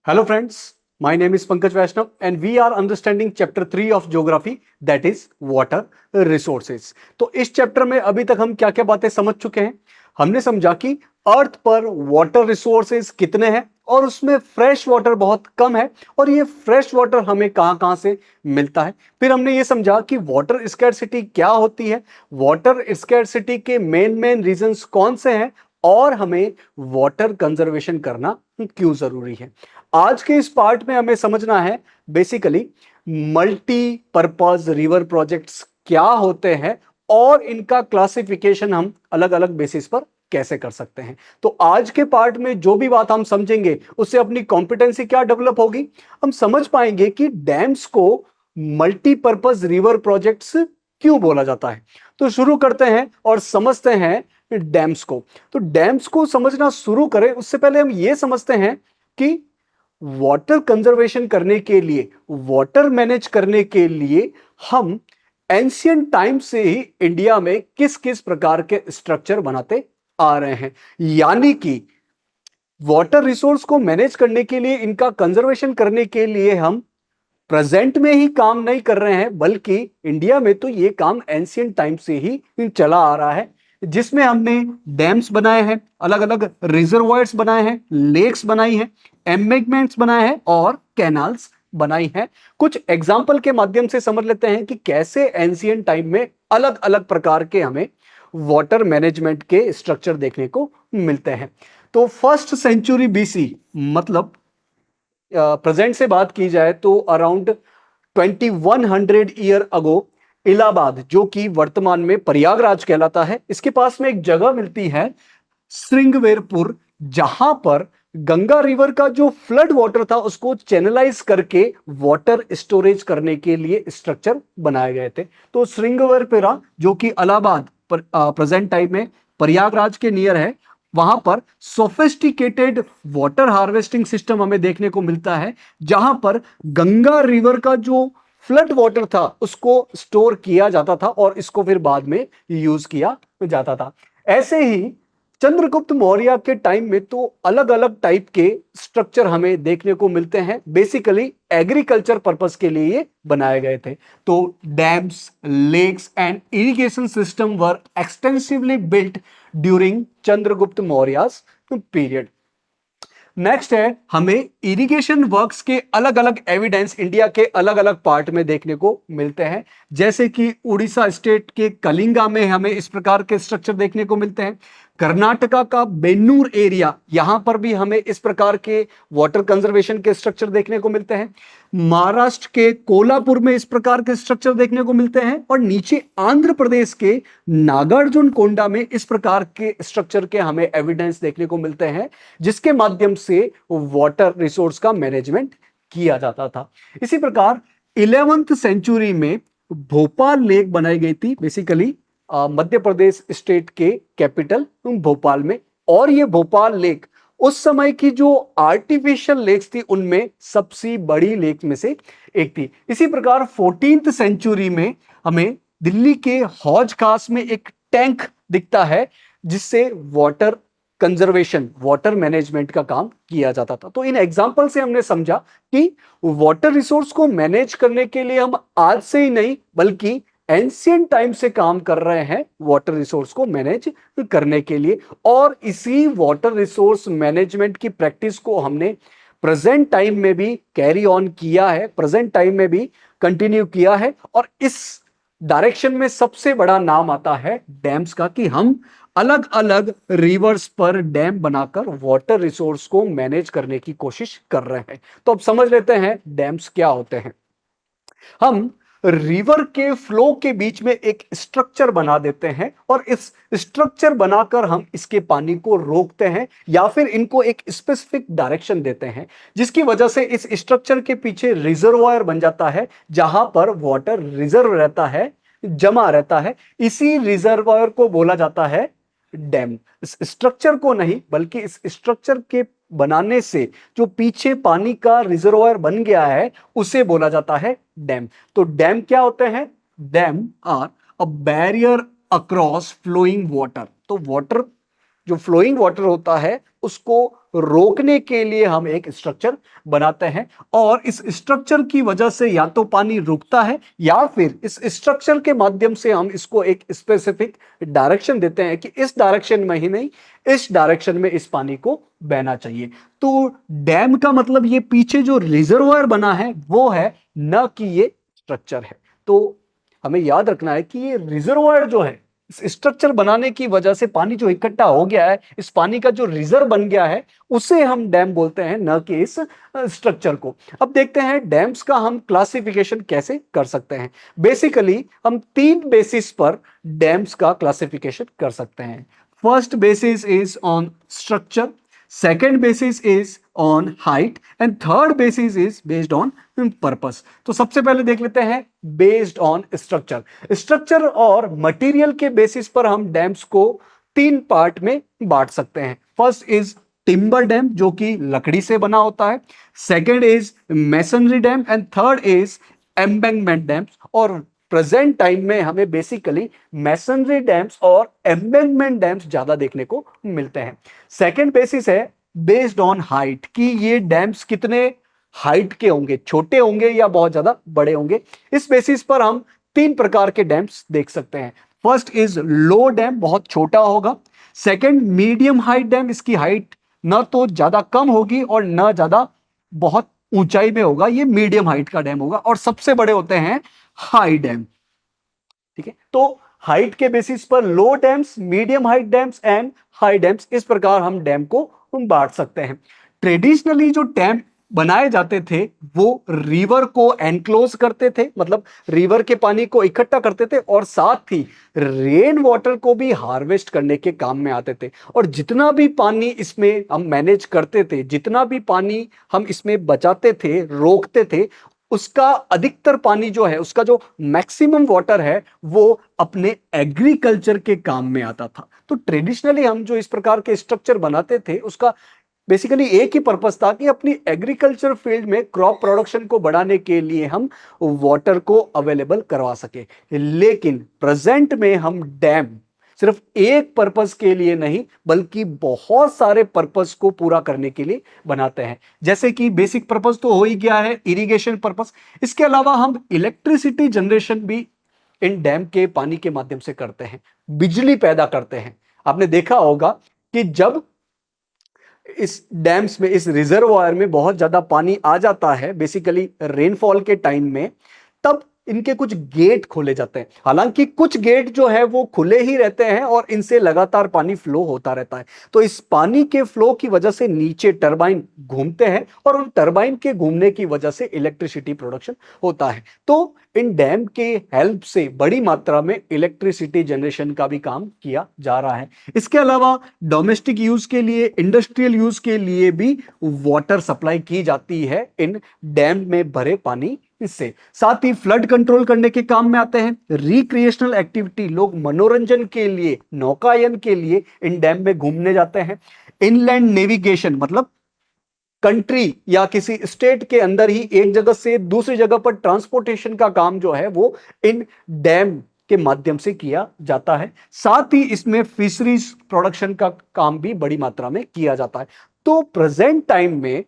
Hello friends, my name is Pankaj Vaishnav and we are understanding chapter 3 of geography, that is water resources. तो इस chapter में अभी तक हम क्या क्या बातें समझ चुके हैं। हमने समझा कि अर्थ पर वाटर रिसोर्सेज कितने हैं और उसमें फ्रेश वाटर बहुत कम है और ये फ्रेश वाटर हमें कहां कहां से मिलता है। फिर हमने ये समझा कि वाटर स्कैरसिटी क्या होती है, वाटर स्कैरसिटी के मेन रीजंस कौन से हैं और हमें वाटर कंजर्वेशन करना क्यों जरूरी है। आज के इस पार्ट में हमें समझना है बेसिकली मल्टीपर्पज रिवर प्रोजेक्ट्स क्या होते हैं और इनका क्लासिफिकेशन हम अलग अलग बेसिस पर कैसे कर सकते हैं। तो आज के पार्ट में जो भी बात हम समझेंगे उससे अपनी कॉम्पिटेंसी क्या डेवलप होगी, हम समझ पाएंगे कि डैम्स को मल्टीपर्पज रिवर प्रोजेक्ट्स क्यों बोला जाता है। तो शुरू करते हैं और समझते हैं डैम्स को। तो डैम्स को समझना शुरू करें उससे पहले हम यह समझते हैं कि वाटर कंजर्वेशन करने के लिए, वाटर मैनेज करने के लिए हम एंशियंट टाइम से ही इंडिया में किस किस प्रकार के स्ट्रक्चर बनाते आ रहे हैं। यानी कि वाटर रिसोर्स को मैनेज करने के लिए, इनका कंजर्वेशन करने के लिए हम प्रेजेंट में ही काम नहीं कर रहे हैं, बल्कि इंडिया में तो ये काम एंशियंट टाइम से ही चला आ रहा है, जिसमें हमने डैम्स बनाए हैं, अलग अलग रिजर्वायर्स बनाए हैं, लेक्स बनाई हैं, एम्बैंकमेंट्स बनाए हैं और कैनाल्स बनाई हैं। कुछ एग्जाम्पल के माध्यम से समझ लेते हैं कि कैसे एंशियंट टाइम में अलग अलग प्रकार के हमें वाटर मैनेजमेंट के स्ट्रक्चर देखने को मिलते हैं। तो फर्स्ट सेंचुरी बीसी, मतलब प्रेजेंट से बात की जाए तो अराउंड 2100 ईयर अगो, इलाहाबाद जो कि वर्तमान में प्रयागराज कहलाता है, इसके पास में एक जगह मिलती है श्रृंगवेरपुर, जहां पर गंगा रिवर का जो फ्लड वाटर था उसको चैनलाइज करके वाटर स्टोरेज करने के लिए स्ट्रक्चर बनाए गए थे। तो श्रृंगवेरपुरा जो कि इलाहाबाद प्रेजेंट टाइम में प्रयागराज के नियर है, वहां पर सोफिस्टिकेटेड वाटर हार्वेस्टिंग सिस्टम हमें देखने को मिलता है, जहां पर गंगा रिवर का जो फ्लड वाटर था उसको स्टोर किया जाता था और इसको फिर बाद में यूज किया जाता था। ऐसे ही चंद्रगुप्त मौर्य के टाइम में तो अलग अलग टाइप के स्ट्रक्चर हमें देखने को मिलते हैं, बेसिकली एग्रीकल्चर पर्पस के लिए ये बनाए गए थे। तो dams, lakes and irrigation system were extensively built during Chandragupta Maurya period. Next है, हमें इरिगेशन वर्क्स के अलग अलग एविडेंस इंडिया के अलग अलग पार्ट में देखने को मिलते हैं, जैसे कि उड़ीसा स्टेट के कलिंगा में हमें इस प्रकार के स्ट्रक्चर देखने को मिलते हैं। कर्नाटका का बेन्नूर एरिया, यहां पर भी हमें इस प्रकार के वाटर कंजर्वेशन के स्ट्रक्चर देखने को मिलते हैं। महाराष्ट्र के कोल्हापुर में इस प्रकार के स्ट्रक्चर देखने को मिलते हैं और नीचे आंध्र प्रदेश के नागार्जुन कोंडा में इस प्रकार के स्ट्रक्चर के हमें एविडेंस देखने को मिलते हैं, जिसके माध्यम से वाटर रिसोर्स का मैनेजमेंट किया जाता था। इसी प्रकार 11वीं सेंचुरी में भोपाल लेक बनाई गई थी, बेसिकली मध्य प्रदेश स्टेट के कैपिटल भोपाल में, और ये भोपाल लेक उस समय की जो आर्टिफिशियल लेक्स थी उनमें सबसे बड़ी लेक में से एक थी। इसी प्रकार 14वीं सेंचुरी में हमें दिल्ली के हौज खास में एक टैंक दिखता है, जिससे वाटर कंजर्वेशन, वाटर मैनेजमेंट का काम किया जाता था। तो इन एग्जाम्पल से हमने समझा कि वाटर रिसोर्स को मैनेज करने के लिए हम आज से ही नहीं बल्कि एंशियंट टाइम से काम कर रहे हैं वाटर रिसोर्स को मैनेज करने के लिए, और इसी वाटर रिसोर्स मैनेजमेंट की प्रैक्टिस को हमने प्रेजेंट टाइम में भी कैरी ऑन किया है, प्रेजेंट टाइम में भी कंटिन्यू किया है। और इस डायरेक्शन में सबसे बड़ा नाम आता है डैम्स का, कि हम अलग अलग रिवर्स पर डैम बनाकर वाटर रिसोर्स को मैनेज करने की कोशिश कर रहे हैं। तो अब समझ लेते हैं डैम्स क्या होते हैं। हम रिवर के फ्लो के बीच में एक स्ट्रक्चर बना देते हैं और इस स्ट्रक्चर बनाकर हम इसके पानी को रोकते हैं या फिर इनको एक स्पेसिफिक डायरेक्शन देते हैं, जिसकी वजह से इस स्ट्रक्चर के पीछे रिजर्वायर बन जाता है, जहां पर वाटर रिजर्व रहता है, जमा रहता है। इसी रिजर्वायर को बोला जाता है डैम। इस स्ट्रक्चर को नहीं बल्कि इस स्ट्रक्चर के बनाने से जो पीछे पानी का रिजर्वायर बन गया है उसे बोला जाता है डैम। तो डैम क्या होते हैं? Dam are a barrier across flowing water. तो वाटर जो फ्लोइंग वाटर होता है उसको रोकने के लिए हम एक स्ट्रक्चर बनाते हैं, और इस स्ट्रक्चर की वजह से या तो पानी रुकता है या फिर इस स्ट्रक्चर के माध्यम से हम इसको एक स्पेसिफिक डायरेक्शन देते हैं कि इस डायरेक्शन में ही नहीं, इस डायरेक्शन में इस पानी को बहना चाहिए। तो डैम का मतलब ये पीछे जो रिजर्वायर बना है वो है, न कि ये स्ट्रक्चर है। तो हमें याद रखना है कि ये रिजर्वायर जो है, इस स्ट्रक्चर बनाने की वजह से पानी जो इकट्ठा हो गया है, इस पानी का जो रिजर्व बन गया है, उसे हम डैम बोलते हैं, न कि इस स्ट्रक्चर को। अब देखते हैं डैम्स का हम क्लासिफिकेशन कैसे कर सकते हैं। बेसिकली हम 3 बेसिस पर डैम्स का क्लासिफिकेशन कर सकते हैं। First basis is on structure, second basis is on height, and third basis is based on purpose. तो सबसे पहले देख लेते हैं बेस्ड ऑन स्ट्रक्चर। स्ट्रक्चर और मटेरियल के बेसिस पर हम डैम्स को 3 पार्ट में बांट सकते हैं। फर्स्ट इज टिम्बर डैम, जो कि लकड़ी से बना होता है। Second is masonry dam, and third is embankment dams. और प्रेजेंट टाइम में हमें बेसिकली मैसनरी डैम्स और एम्बैंकमेंट डैम्स ज्यादा देखने को मिलते हैं। सेकेंड बेसिस है बेस्ड ऑन हाइट, कि ये डैम्स कितने हाइट के होंगे, छोटे होंगे या बहुत ज्यादा बड़े होंगे। इस बेसिस पर हम 3 प्रकार के डैम्स देख सकते हैं। फर्स्ट इज लो डैम, बहुत छोटा होगा। सेकेंड मीडियम हाइट डैम, इसकी हाइट न तो ज्यादा कम होगी और न ज्यादा बहुत ऊंचाई में होगा, ये मीडियम हाइट का डैम होगा। और सबसे बड़े होते हैं हाई डैम। ठीक है, तो हाइट के बेसिस पर low dams, medium height dams and high dams, इस प्रकार हम डैम को बांट सकते हैं। ट्रेडिशनली जो डैम बनाए जाते थे वो रिवर को एनक्लोज करते थे, मतलब रिवर के पानी को इकट्ठा करते थे, और साथ ही रेन वाटर को भी हार्वेस्ट करने के काम में आते थे। और जितना भी पानी इसमें हम मैनेज करते थे, जितना भी पानी हम इसमें बचाते थे, रोकते थे, उसका अधिकतर पानी जो है, उसका जो मैक्सिमम वाटर है, वो अपने एग्रीकल्चर के काम में आता था। तो ट्रेडिशनली हम जो इस प्रकार के स्ट्रक्चर बनाते थे, उसका बेसिकली एक ही पर्पस था कि अपनी एग्रीकल्चर फील्ड में क्रॉप प्रोडक्शन को बढ़ाने के लिए हम वाटर को अवेलेबल करवा सके। लेकिन प्रेजेंट में हम डैम सिर्फ एक पर्पस के लिए नहीं, बल्कि बहुत सारे पर्पस को पूरा करने के लिए बनाते हैं। जैसे कि बेसिक पर्पस तो हो ही गया है, इरिगेशन पर्पस। इसके अलावा हम इलेक्ट्रिसिटी जनरेशन भी इन डैम के पानी के माध्यम से करते हैं, बिजली पैदा करते हैं। आपने देखा होगा कि जब इस डैम्स में, इस रिजर्वायर में बहुत ज्यादा पानी आ जाता है, बेसिकली रेनफॉल के टाइम में, तब इनके कुछ गेट खोले जाते हैं। हालांकि कुछ गेट जो है वो खुले ही रहते हैं और इनसे लगातार पानी फ्लो होता रहता है। तो इस पानी के फ्लो की वजह से नीचे टरबाइन घूमते हैं, और उन टरबाइन के घूमने की वजह से इलेक्ट्रिसिटी प्रोडक्शन होता है। तो इन डैम के हेल्प से बड़ी मात्रा में इलेक्ट्रिसिटी जनरेशन का भी काम किया जा रहा है। इसके अलावा डोमेस्टिक यूज के लिए, इंडस्ट्रियल यूज के लिए भी वाटर सप्लाई की जाती है इन डैम में भरे पानी इससे। साथ ही फ्लड कंट्रोल करने के काम में आते हैं। रिक्रिएशनल एक्टिविटी, लोग मनोरंजन के लिए, नौकायन के लिए इन डैम में घूमने जाते हैं। इनलैंड नेविगेशन, मतलब कंट्री या किसी स्टेट के अंदर ही एक जगह से दूसरी जगह पर ट्रांसपोर्टेशन का काम जो है वो इन डैम के माध्यम से किया जाता है। साथ ही इसमें फिशरीज प्रोडक्शन का काम भी बड़ी मात्रा में किया जाता है। तो प्रेजेंट टाइम में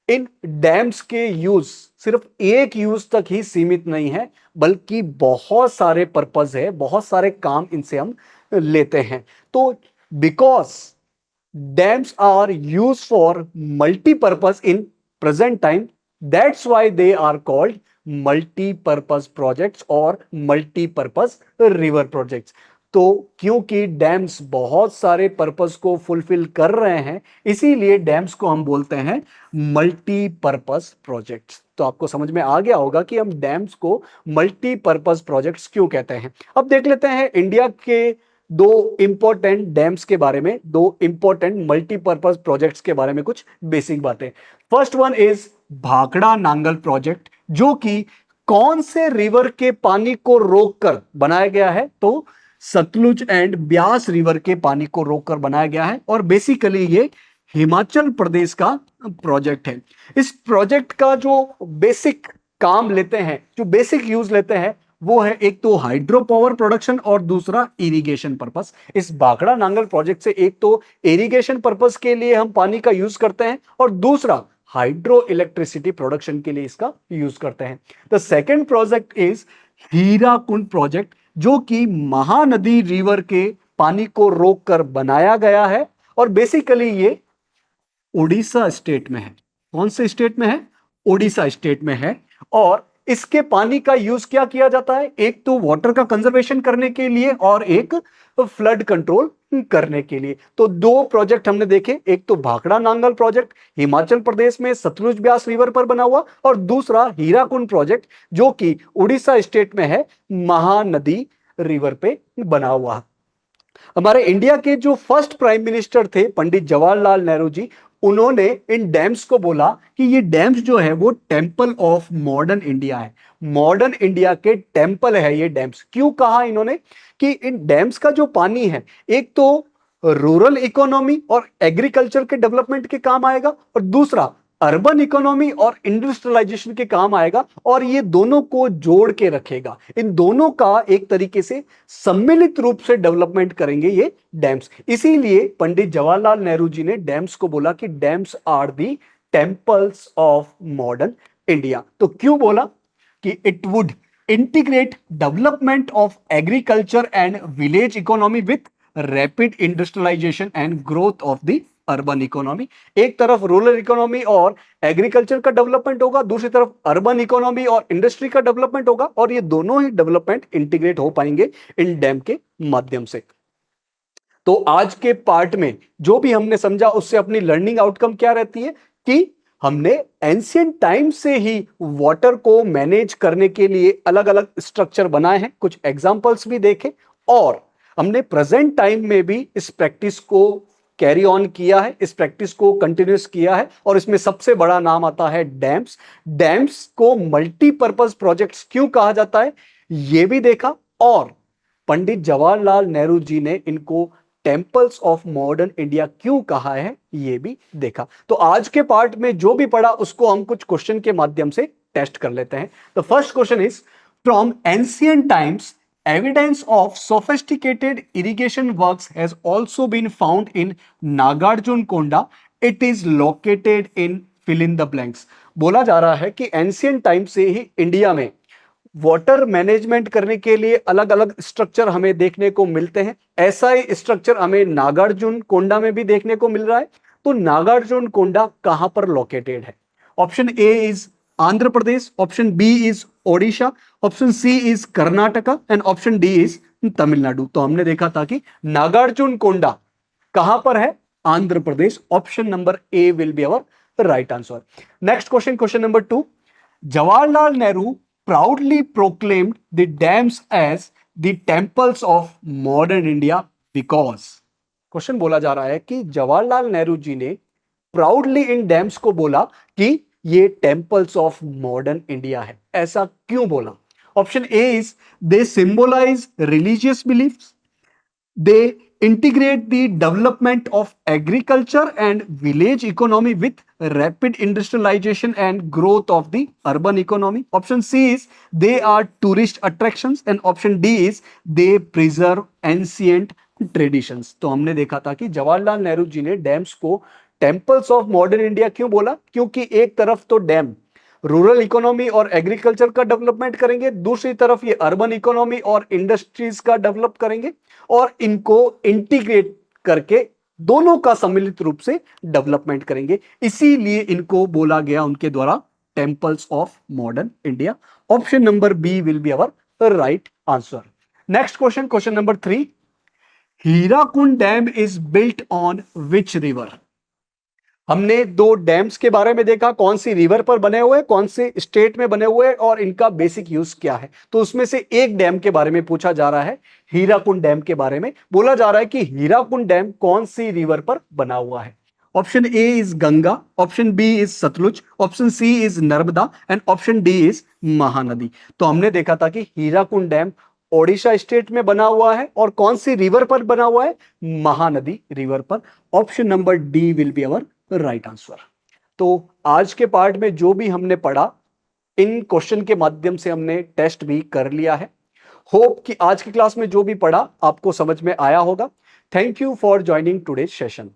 इन डैम्स के यूज सिर्फ एक यूज तक ही सीमित नहीं है, बल्कि बहुत सारे पर्पस है, बहुत सारे काम इनसे हम लेते हैं। तो because dams are used for multi-purpose in present time, that's why they are called multi-purpose projects or multi-purpose river projects। तो क्योंकि डैम्स बहुत सारे पर्पस को फुलफिल कर रहे हैं, इसीलिए डैम्स को हम बोलते हैं मल्टीपर्पस प्रोजेक्ट्स। तो आपको समझ में आ गया होगा कि हम डैम्स को मल्टीपर्पस प्रोजेक्ट्स क्यों कहते हैं। अब देख लेते हैं इंडिया के 2 इंपॉर्टेंट डैम्स के बारे में, 2 इंपॉर्टेंट मल्टीपर्पज प्रोजेक्ट्स के बारे में कुछ बेसिक बातें। First one is Bhakra Nangal project, जो कि कौन से रिवर के पानी को रोककर बनाया गया है, तो सतलुज एंड ब्यास रिवर के पानी को रोककर बनाया गया है। और बेसिकली ये हिमाचल प्रदेश का प्रोजेक्ट है। इस प्रोजेक्ट का जो बेसिक काम लेते हैं, जो बेसिक यूज लेते हैं, वो है एक तो हाइड्रो पावर प्रोडक्शन और दूसरा इरिगेशन पर्पस। इस भाखड़ा नांगल प्रोजेक्ट से एक तो इरिगेशन पर्पस के लिए हम पानी का यूज करते हैं और दूसरा हाइड्रो इलेक्ट्रिसिटी प्रोडक्शन के लिए इसका यूज करते हैं। The second project is Hirakud project, जो कि महानदी रिवर के पानी को रोककर बनाया गया है और बेसिकली ये उड़ीसा स्टेट में है। कौन से स्टेट में है? उड़ीसा स्टेट में है। और इसके पानी का यूज क्या किया जाता है? एक तो वाटर का कंजर्वेशन करने के लिए और एक फ्लड कंट्रोल करने के लिए। तो दो प्रोजेक्ट हमने देखे, एक तो भाखड़ा नांगल प्रोजेक्ट हिमाचल प्रदेश में सतलुज ब्यास रिवर पर बना हुआ और दूसरा हीराकुंड प्रोजेक्ट जो कि उड़ीसा स्टेट में है, महानदी रिवर पे बना हुआ। हमारे इंडिया के जो फर्स्ट प्राइम मिनिस्टर थे पंडित जवाहरलाल नेहरू जी, उन्होंने इन डैम्स को बोला कि ये डैम्स जो है वो टेंपल ऑफ मॉडर्न इंडिया है। मॉडर्न इंडिया के टेंपल है ये डैम्स। क्यों कहा इन्होंने कि इन डैम्स का जो पानी है एक तो रूरल इकोनॉमी और एग्रीकल्चर के डेवलपमेंट के काम आएगा और दूसरा अर्बन इकोनॉमी और इंडस्ट्रियलाइजेशन के काम आएगा और ये दोनों को जोड़ के रखेगा। इन दोनों का एक तरीके से सम्मिलित रूप से डेवलपमेंट करेंगे ये डैम्स। इसीलिए पंडित जवाहरलाल नेहरू जी ने डैम्स को बोला कि dams are the temples of modern India. तो क्यों बोला? कि it would integrate development of agriculture and village economy with rapid industrialisation and growth of the urban economy. एक तरफ रूरल इकोनॉमी और एग्रीकल्चर का डेवलपमेंट होगा, दूसरी तरफ अर्बन इकोनॉमी और इंडस्ट्री का डेवलपमेंट होगा और ये दोनों ही डेवलपमेंट इंटीग्रेट हो पाएंगे इन डैम के माध्यम से। तो आज के पार्ट में जो भी हमने समझा उससे अपनी लर्निंग आउटकम क्या रहती है कि हमने एंशियंट टाइम से ही वाटर को मैनेज करने के लिए अलग अलग स्ट्रक्चर बनाए हैं, कुछ एग्जांपल्स भी देखे और हमने प्रेजेंट टाइम में भी इस प्रैक्टिस को कैरी ऑन किया है, इस प्रैक्टिस को कंटिन्यूस किया है और इसमें सबसे बड़ा नाम आता है डैम्स। डैम्स को मल्टीपर्पज प्रोजेक्ट्स क्यों कहा जाता है यह भी देखा और पंडित जवाहरलाल नेहरू जी ने इनको टेंपल्स ऑफ मॉडर्न इंडिया क्यों कहा है यह भी देखा। तो आज के पार्ट में जो भी पढ़ा उसको हम कुछ क्वेश्चन के माध्यम से टेस्ट कर लेते हैं। The first question is from ancient times evidence of sophisticated irrigation works has also been found in Nagarjunkonda. It is located in fill in the blanks. बोला जा रहा है कि एंशियंट टाइम से ही इंडिया में वाटर मैनेजमेंट करने के लिए अलग अलग स्ट्रक्चर हमें देखने को मिलते हैं। ऐसा ही स्ट्रक्चर हमें नागार्जुनकोंडा में भी देखने को मिल रहा है। तो नागार्जुनकोंडा कहां पर लोकेटेड है? Option A is Andhra Pradesh, option B is Odisha, option C is Karnataka and option D is Tamil Nadu. तो हमने देखा था कि नागार्जुनकोंडा कहां पर है? Andhra Pradesh. Option number A will be our right answer. Next question, question number 2। Jawaharlal Nehru proudly proclaimed the dams as the temples of modern India because। Question बोला जा रहा है कि जवाहरलाल नेहरू जी ने प्राउडली इन डैम्स को बोला कि ये टेंपल्स ऑफ मॉडर्न इंडिया है। ऐसा क्यों बोला? Option A is they symbolise religious beliefs, they integrate the development of agriculture and village economy with rapid industrialization and growth of the urban economy. Option C is they are tourist attractions and option D is they preserve ancient traditions। तो हमने देखा था कि जवाहरलाल नेहरू जी ने dams को temples of modern India क्यों बोला? क्योंकि एक तरफ तो डैम रूरल इकोनॉमी और एग्रीकल्चर का डेवलपमेंट करेंगे, दूसरी तरफ ये अर्बन इकोनॉमी और इंडस्ट्रीज का डेवलप करेंगे और इनको इंटीग्रेट करके दोनों का सम्मिलित रूप से डेवलपमेंट करेंगे। इसीलिए इनको बोला गया उनके द्वारा temples of modern India. Option number B will be our right answer. Next question, question number 3। Hirakud dam is built on which river? हमने दो डैम्स के बारे में देखा, कौन सी रिवर पर बने हुए, कौन से स्टेट में बने हुए और इनका बेसिक यूज क्या है। तो उसमें से एक डैम के बारे में पूछा जा रहा है, हीराकुंड डैम के बारे में बोला जा रहा है कि हीराकुंड डैम कौन सी रिवर पर बना हुआ है। Option A is Ganga, option B is Sutlej, option C is Narmada and option D is Mahanadi. तो हमने देखा था कि हीराकुंड डैम ओडिशा स्टेट में बना हुआ है और कौन सी रिवर पर बना हुआ है? महानदी रिवर पर। Option number D will be our right answer. तो आज के पार्ट में जो भी हमने पढ़ा इन क्वेश्चन के माध्यम से हमने टेस्ट भी कर लिया है। होप कि आज की क्लास में जो भी पढ़ा आपको समझ में आया होगा। Thank you for joining today's session.